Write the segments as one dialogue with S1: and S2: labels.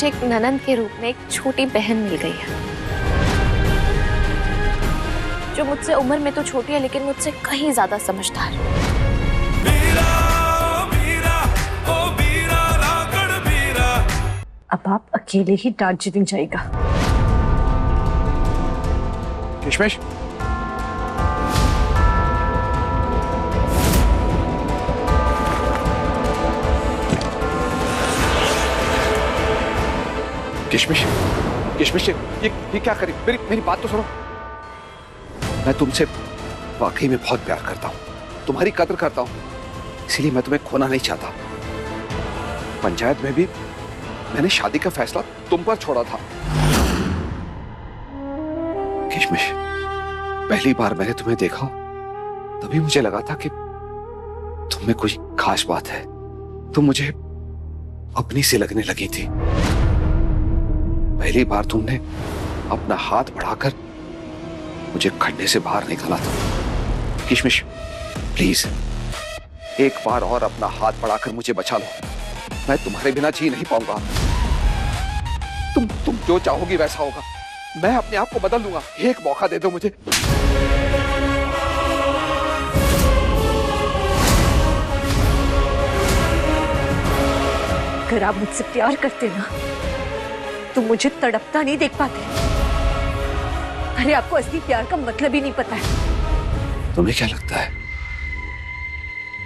S1: मुझे एक ननंद के रूप में एक छोटी बहन मिल गई है, जो मुझसे उम्र में तो छोटी है लेकिन मुझसे कहीं ज्यादा समझदार।
S2: अब आप अकेले ही दार्जिलिंग जाएगा।
S3: किशमिश, किशमिश, किशमिश, ये क्या करी? मेरी बात तो सुनो। मैं तुमसे वाकई में बहुत प्यार करता हूँ, तुम्हारी कदर करता हूँ, इसीलिए मैं तुम्हें खोना नहीं चाहता। पंचायत में भी मैंने शादी का फैसला तुम पर छोड़ा था। किशमिश, पहली बार मैंने तुम्हें देखा तभी मुझे लगा था कि तुम में कोई खास बात है। तुम मुझे अपनी सी लगने लगी थी। पहली बार तुमने अपना हाथ बढ़ाकर मुझे खड्डे से बाहर निकाला था। किशमिश, प्लीज एक बार और अपना हाथ बढ़ाकर मुझे बचा लो। मैं तुम्हारे बिना जी नहीं पाऊंगा। तुम जो चाहोगी वैसा होगा। मैं अपने आप को बदल लूंगा। एक मौका दे दो मुझे।
S2: अगर आप मुझसे प्यार करते ना तो मुझे तड़पता नहीं देख पाते। अरे आपको असली प्यार का मतलब ही नहीं पता है।
S3: तुम्हें क्या लगता है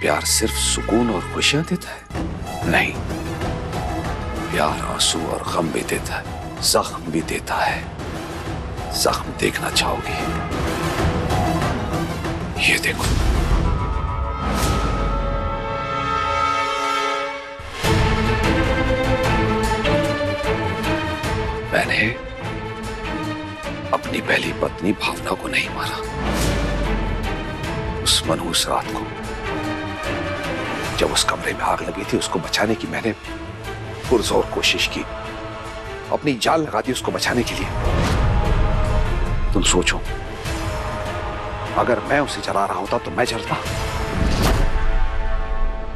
S3: प्यार सिर्फ सुकून और खुशियां देता है? नहीं, प्यार आंसू और गम भी देता है, जख्म भी देता है। जख्म देखना चाहोगी? ये देखो। मैंने अपनी पहली पत्नी भावना को नहीं मारा। उस मनहूस रात को जब उस कमरे में आग लगी थी, उसको बचाने की मैंने पुरजोर कोशिश की। अपनी जान लगा दी उसको बचाने के लिए। तुम सोचो, अगर मैं उसे जला रहा होता तो मैं जलता।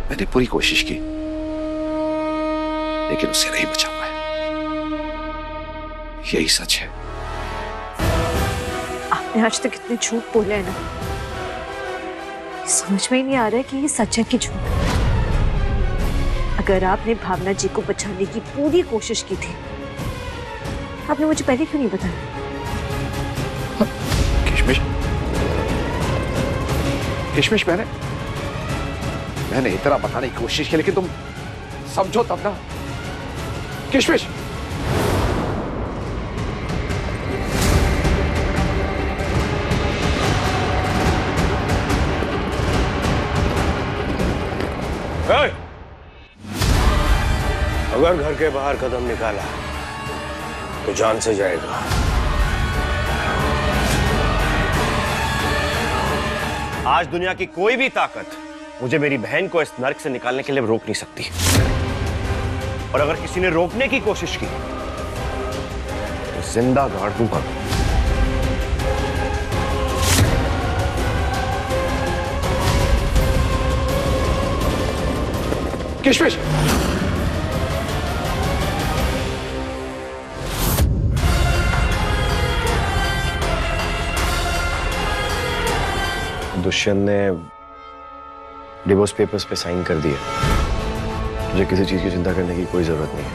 S3: मैंने पूरी कोशिश की लेकिन उसे नहीं बचा पाया। यही सच है।
S2: आपने आज तक इतने झूठ बोले हैं ना, समझ में ही नहीं आ रहा है कि ये सच है कि झूठ। अगर आपने भावना जी को बचाने की पूरी कोशिश की थी, आपने मुझे पहले क्यों नहीं बताया?
S3: किशमिश, किशमिश, मैंने इतना बताने की कोशिश की लेकिन तुम समझो तब ना। किशमिश,
S4: अगर घर के बाहर कदम निकाला तो जान से जाएगा। आज दुनिया की कोई भी ताकत मुझे मेरी बहन को इस नर्क से निकालने के लिए रोक नहीं सकती। और अगर किसी ने रोकने की कोशिश की तो जिंदा गाड़ दूंगा।
S3: किशमिश,
S4: दुष्यंत ने डिवोर्स पेपर्स पे साइन कर दिए। मुझे किसी चीज की चिंता करने की कोई जरूरत नहीं है।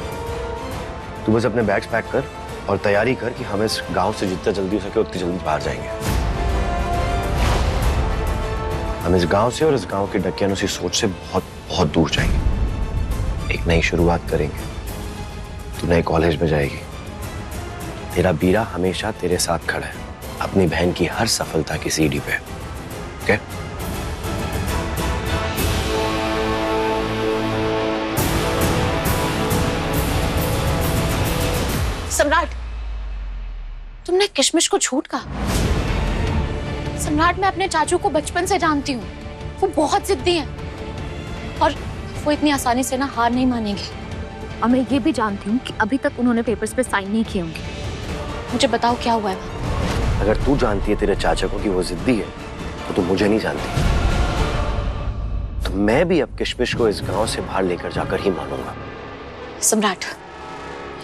S4: तू बस अपने बैग्स पैक कर और तैयारी कर कि हम इस गांव से जितना जल्दी हो सके उतनी जल्दी बाहर जाएंगे। हम इस गांव से और इस गांव के डकियानों सोच से बहुत बहुत दूर जाएंगे। एक नई शुरुआत करेंगे। तू नए कॉलेज में जाएगी। तेरा बीरा हमेशा तेरे साथ खड़ा है, अपनी बहन की हर सफलता की सीढ़ी पे। ओके?
S1: सम्राट, तुमने किशमिश को झूठ कहा। सम्राट, मैं अपने चाचू को बचपन से जानती हूँ। वो बहुत जिद्दी हैं और वो इतनी आसानी से ना हार नहीं मानेंगे। और मैं ये भी जानती हूँ कि अभी तक उन्होंने पेपर्स पे साइन नहीं किए होंगे। मुझे बताओ क्या हुआ है।
S4: अगर तू जानती है तेरे चाचा को कि वो जिद्दी है तो तू मुझे नहीं जानती। तो मैं भी अब किशमिश को इस गांव से बाहर लेकर जाकर ही मानूंगा।
S1: सम्राट,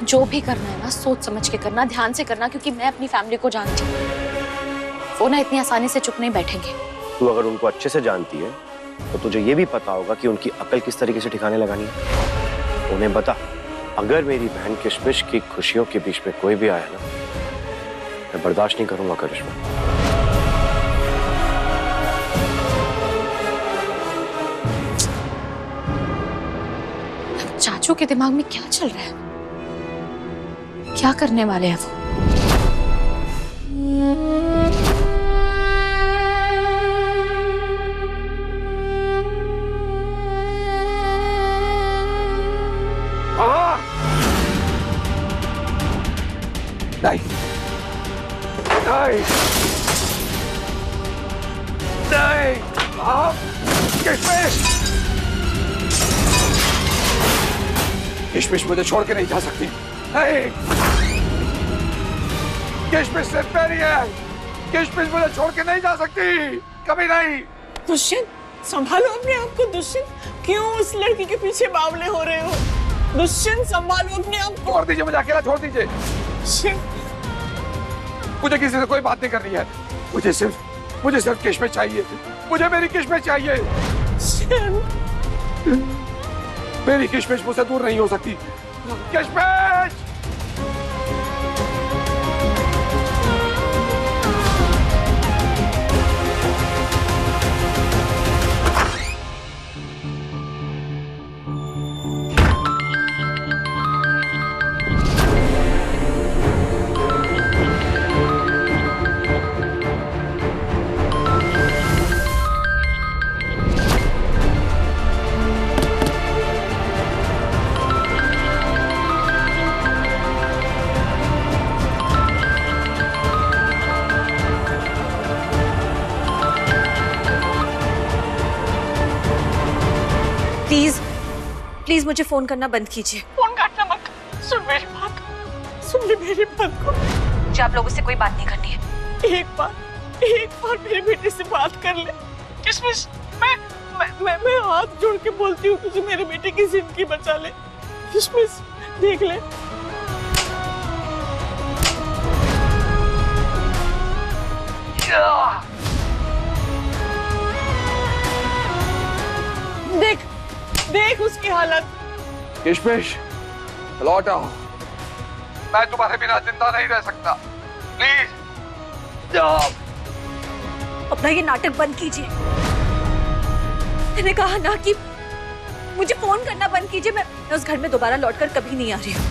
S1: जो भी करना है ना सोच समझ के करना, ध्यान से करना, क्योंकि मैं अपनी फैमिली को जानती हूँ। वो ना इतनी आसानी से चुप नहीं बैठेंगे।
S4: तू अगर उनको अच्छे से जानती है तो तुझे ये भी पता होगा कि उनकी अकल किस तरीके से ठिकाने लगानी है। उन्हें बता, अगर मेरी बहन किशमिश की खुशियों के बीच में कोई भी आया ना, मैं बर्दाश्त नहीं करूंगा करिश्मा।
S1: चाचू के दिमाग में क्या चल रहा है? क्या करने वाले हैं वो?
S3: नहीं नहीं नहीं, आप किशमिश, किशमिश मुझे छोड़ के नहीं जा सकती। नहीं, किशमिश सिर्फ मेरी है। किशमिश मुझे छोड़ के नहीं जा सकती, कभी नहीं।
S5: दुष्यंत, संभालो अपने आप को। दुष्यंत, क्यों उस लड़की के पीछे बावले हो रहे हो? दुष्यंत, संभालो अपने आप को।
S3: छोड़ दीजिए, मुझे अकेला छोड़ दीजिए। मुझे किसी से कोई बात नहीं करनी है। मुझे सिर्फ किशमिश चाहिए। मुझे मेरी किशमिश चाहिए। मेरी किशमिश मुझसे दूर नहीं हो सकती। किशमिश!
S2: प्लीज मुझे फोन करना बंद कीजिए।
S5: फोन काटना मत। सुन मेरी बात, सुन मेरी बात को।
S2: मुझे आप लोगों से कोई बात नहीं करनी है।
S5: एक बार मेरे बेटे से बात कर ले। किशमिश, मैं हाथ जोड़ के बोलती हूँ, तुझे मेरे बेटे की जिंदगी बचा ले। किशमिश, देख ले। देख उसकी हालत।
S3: किशमिश, लौट आओ। मैं तुम्हारे बिना जिंदा नहीं रह सकता। प्लीज जाओ।
S2: अपना ये नाटक बंद कीजिए। मैंने कहा ना कि मुझे फोन करना बंद कीजिए। मैं उस घर में दोबारा लौटकर कभी नहीं आ रही हूँ।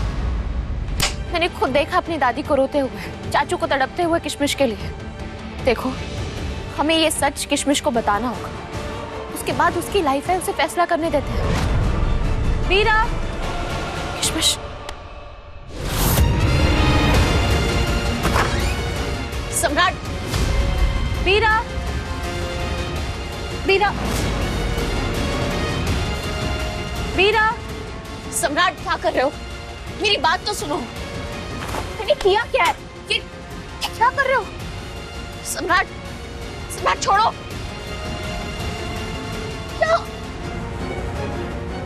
S1: मैंने खुद देखा अपनी दादी को रोते हुए, चाचू को तड़पते हुए किशमिश के लिए। देखो, हमें ये सच किशमिश को बताना होगा। उसके बाद उसकी लाइफ है, उसे फैसला करने देते हैं। मीरा, किशमिश, सम्राट, मीरा, मीरा, मीरा, सम्राट क्या कर रहे हो? मेरी बात तो सुनो। मैंने किया क्या है? ये क्या कर रहे हो? सम्राट, सम्राट छोड़ो। क्या?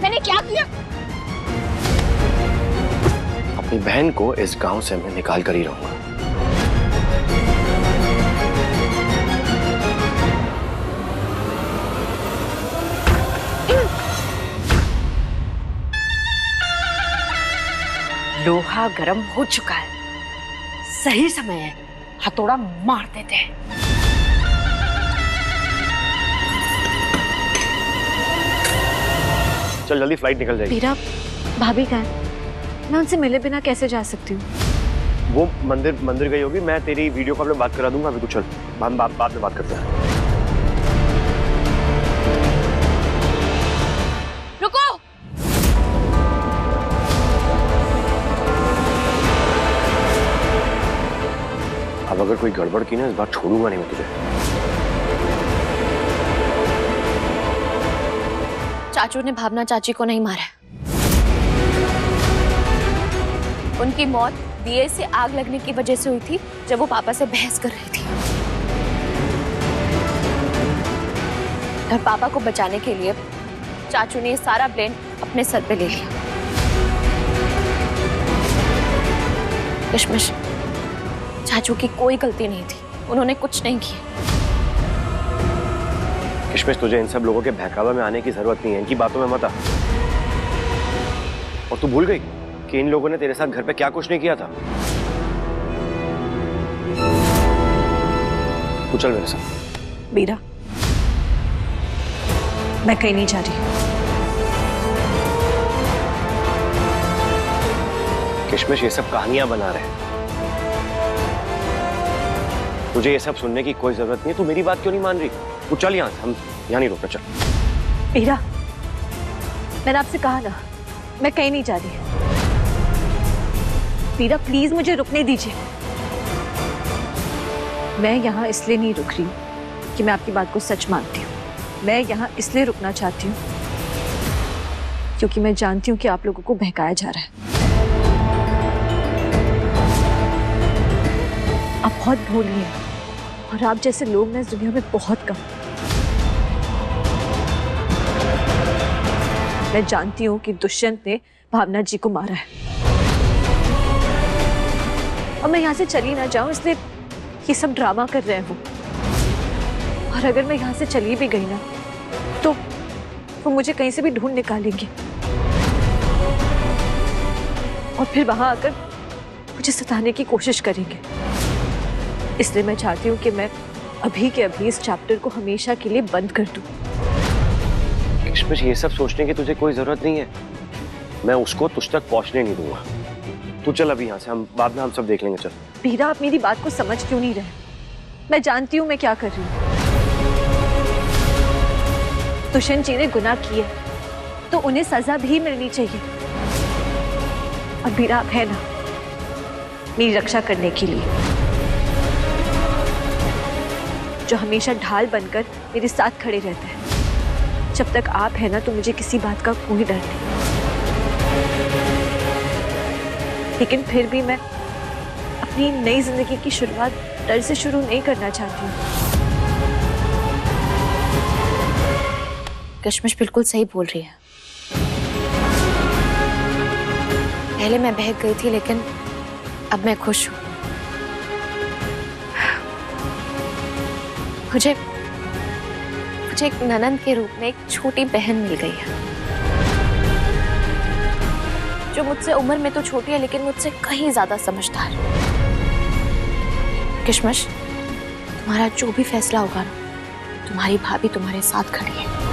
S1: मैंने क्या किया?
S4: अपनी बहन को इस गांव से मैं निकाल कर ही रहूंगा।
S2: लोहा गर्म हो चुका है, सही समय है हथौड़ा मार देते हैं।
S4: चल जल्दी, फ्लाइट निकल जाएगी।
S2: मीरा, भाभी कहाँ है? मैं उनसे मिले बिना कैसे जा सकती हूँ?
S4: वो मंदिर गई होगी। मैं तेरी वीडियो कॉल में बात करा दूंगा। अभी कुछ चल, बाद में बात करते हैं।
S1: रुको।
S4: अब अगर कोई गड़बड़ की ना, इस बार छोड़ूंगा नहीं मैं तुझे।
S1: चाचू ने भावना चाची को नहीं मारा। उनकी मौत दिए से आग लगने की वजह से हुई थी, जब वो पापा से बहस कर रही थी। और पापा को बचाने के लिए चाचू ने ये सारा ब्लेम अपने सर पे ले लिया। किशमिश, चाचू की कोई गलती नहीं थी, उन्होंने कुछ नहीं किया।
S4: किशमिश, तुझे इन सब लोगों के बहकावे में आने की जरूरत नहीं है, इनकी बातों में मत आ। और तू भूल गई कि इन लोगों ने तेरे साथ घर पे क्या कुछ नहीं किया था। तू चल मेरे साथ।
S2: बीरा, मैं कहीं नहीं जा रही।
S4: किशमिश, ये सब कहानियां बना रहे हैं, तुझे ये सब सुनने की कोई जरूरत नहीं है। तू मेरी बात क्यों नहीं मान रही? तू चल यहाँ से, हम यहाँ नहीं रुकना, चल।
S2: बीरा, मैंने आपसे कहा ना, मैं कहीं नहीं जा रही। बीरा प्लीज मुझे रुकने दीजिए। मैं यहाँ इसलिए नहीं रुक रही कि मैं आपकी बात को सच मानती हूँ। मैं यहाँ इसलिए रुकना चाहती हूँ क्योंकि मैं जानती हूँ कि आप लोगों को बहकाया जा रहा है। आप बहुत भोली हैं और आप जैसे लोग ना इस दुनिया में बहुत कम। मैं जानती हूँ कि दुष्यंत ने भावना जी को मारा है और मैं यहाँ से चली ना जाऊं इसलिए ये सब ड्रामा कर रहे हैं वो। और अगर मैं यहाँ से चली भी गई ना तो वो मुझे कहीं से भी ढूंढ निकालेंगे और फिर वहां आकर मुझे सताने की कोशिश करेंगे। इसलिए मैं चाहती हूँ कि मैं अभी के अभी इस चैप्टर को हमेशा के लिए बंद कर दूं।
S4: किशमिश, ये सब सोचने की तुझे कोई जरूरत नहीं है। मैं उसको तुझ तक पहुंचने नहीं दूंगा। तू चल अभी यहाँ से, हम बाद में हम सब देख लेंगे। चल।
S2: बीरा, आप मेरी बात को समझ क्यों नहीं रहे? मैं जानती हूँ मैं क्या कर रही हूँ। दुष्यंत जी ने गुनाह किए तो उन्हें सजा भी मिलनी चाहिए। और बीरा, आप है ना मेरी रक्षा करने के लिए, जो हमेशा ढाल बनकर मेरे साथ खड़े रहते हैं। जब तक आप है ना तो मुझे किसी बात का कोई डर नहीं। लेकिन फिर भी मैं अपनी नई जिंदगी की शुरुआत डर से शुरू नहीं करना चाहती हूँ।
S1: किशमिश बिल्कुल सही बोल रही है। पहले मैं बहक गई थी लेकिन अब मैं खुश हूँ। मुझे एक ननंद के रूप में एक छोटी बहन मिल गई है जो मुझसे उम्र में तो छोटी है लेकिन मुझसे कहीं ज्यादा समझदार। किशमिश, तुम्हारा जो भी फैसला होगा ना, तुम्हारी भाभी तुम्हारे साथ खड़ी है।